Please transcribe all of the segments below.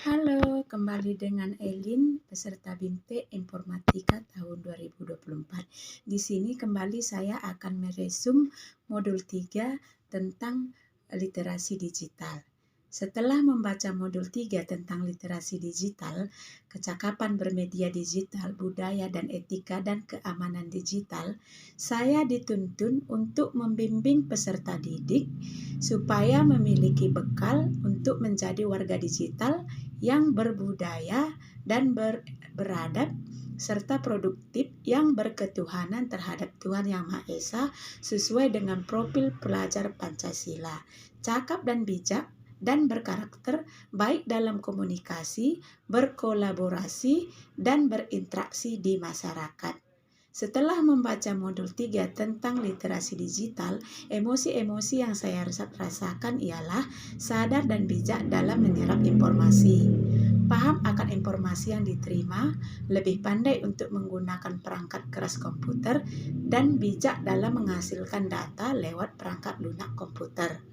Halo, kembali dengan Elin, peserta BIMTEK Informatika tahun 2024. Di sini kembali saya akan meresum modul 3 tentang literasi digital. Setelah membaca modul 3 tentang literasi digital, kecakapan bermedia digital, budaya dan etika dan keamanan digital, saya dituntun untuk membimbing peserta didik supaya memiliki bekal untuk menjadi warga digital yang berbudaya dan beradab serta produktif yang berketuhanan terhadap Tuhan Yang Maha Esa sesuai dengan profil pelajar Pancasila, cakap dan bijak dan berkarakter baik dalam komunikasi, berkolaborasi, dan berinteraksi di masyarakat. Setelah membaca modul 3 tentang literasi digital, emosi-emosi yang saya rasakan ialah sadar dan bijak dalam menyerap informasi, paham akan informasi yang diterima, lebih pandai untuk menggunakan perangkat keras komputer, dan bijak dalam menghasilkan data lewat perangkat lunak komputer.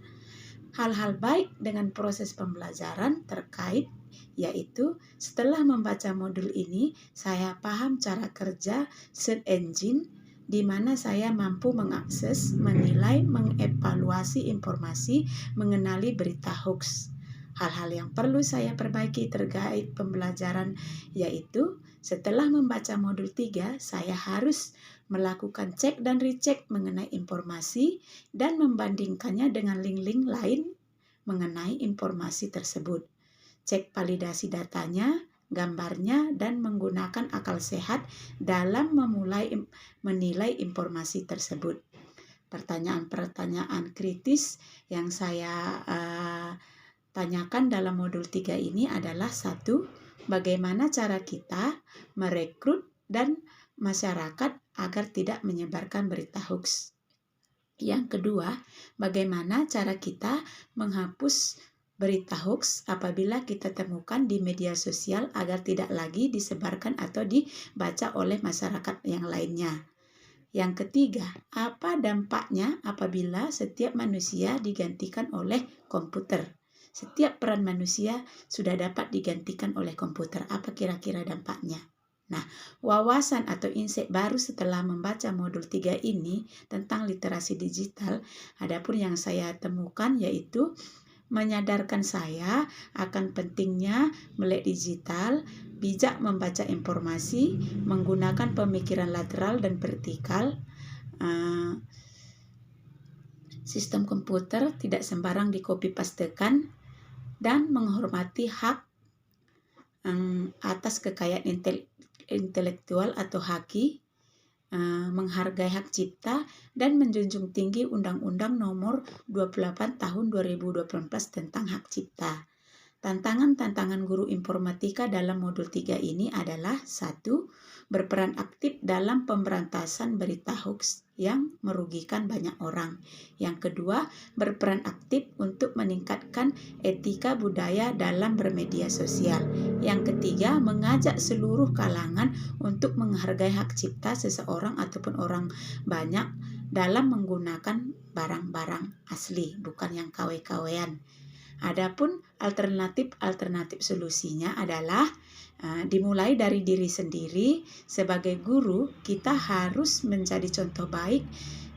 Hal-hal baik dengan proses pembelajaran terkait yaitu setelah membaca modul ini, saya paham cara kerja search engine di mana saya mampu mengakses, menilai, mengevaluasi informasi, mengenali berita hoax. Hal-hal yang perlu saya perbaiki terkait pembelajaran yaitu setelah membaca modul 3, saya harus melakukan cek dan recheck mengenai informasi dan membandingkannya dengan link-link lain mengenai informasi tersebut. Cek validasi datanya, gambarnya, dan menggunakan akal sehat dalam menilai informasi tersebut. Pertanyaan-pertanyaan kritis yang saya tanyakan dalam modul 3 ini adalah 1. Bagaimana cara kita merekrut dan masyarakat agar tidak menyebarkan berita hoax? Yang kedua, bagaimana cara kita menghapus berita hoax apabila kita temukan di media sosial agar tidak lagi disebarkan atau dibaca oleh masyarakat yang lainnya? Yang ketiga, apa dampaknya apabila setiap manusia digantikan oleh komputer? Setiap peran manusia sudah dapat digantikan oleh komputer. Apa kira-kira dampaknya? Nah, wawasan atau insight baru setelah membaca modul 3 ini tentang literasi digital, adapun yang saya temukan yaitu menyadarkan saya akan pentingnya melek digital, bijak membaca informasi, menggunakan pemikiran lateral dan vertikal, sistem komputer tidak sembarang di copy pastekan, dan menghormati hak atas kekayaan intelektual atau haki, menghargai hak cipta, dan menjunjung tinggi Undang-Undang Nomor 28 Tahun 2018 tentang hak cipta. Tantangan-tantangan guru informatika dalam modul 3 ini adalah 1. Berperan aktif dalam pemberantasan berita hoax yang merugikan banyak orang. Yang kedua, berperan aktif untuk meningkatkan etika budaya dalam bermedia sosial. Yang ketiga, mengajak seluruh kalangan untuk menghargai hak cipta seseorang ataupun orang banyak dalam menggunakan barang-barang asli, bukan yang KW-KWan. Adapun alternatif solusinya adalah dimulai dari diri sendiri. Sebagai guru, kita harus menjadi contoh baik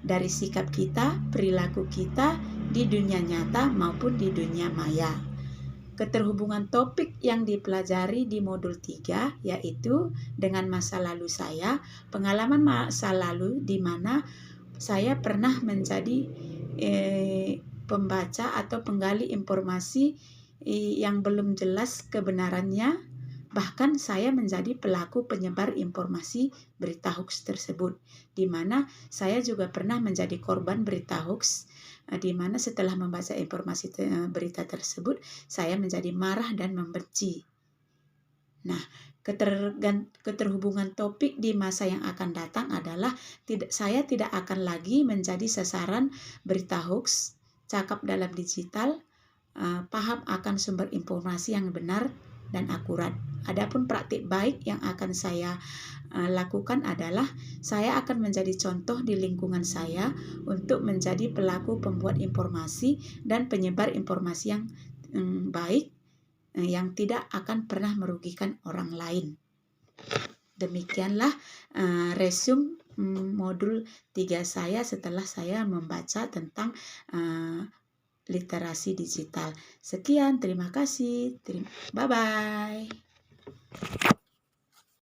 dari sikap kita, perilaku kita di dunia nyata maupun di dunia maya. Keterhubungan topik yang dipelajari di modul 3 yaitu dengan masa lalu saya, pengalaman masa lalu di mana saya pernah menjadi pembaca atau penggali informasi yang belum jelas kebenarannya, bahkan saya menjadi pelaku penyebar informasi berita hoax tersebut, di mana saya juga pernah menjadi korban berita hoax, di mana setelah membaca informasi berita tersebut, saya menjadi marah dan membenci. Nah, keterhubungan topik di masa yang akan datang adalah saya tidak akan lagi menjadi sasaran berita hoax, cakap dalam digital, paham akan sumber informasi yang benar dan akurat. Adapun praktik baik yang akan saya lakukan adalah saya akan menjadi contoh di lingkungan saya untuk menjadi pelaku pembuat informasi dan penyebar informasi yang baik yang tidak akan pernah merugikan orang lain. Demikianlah resume modul 3 saya setelah saya membaca tentang literasi digital. Sekian, terima kasih. Bye-bye.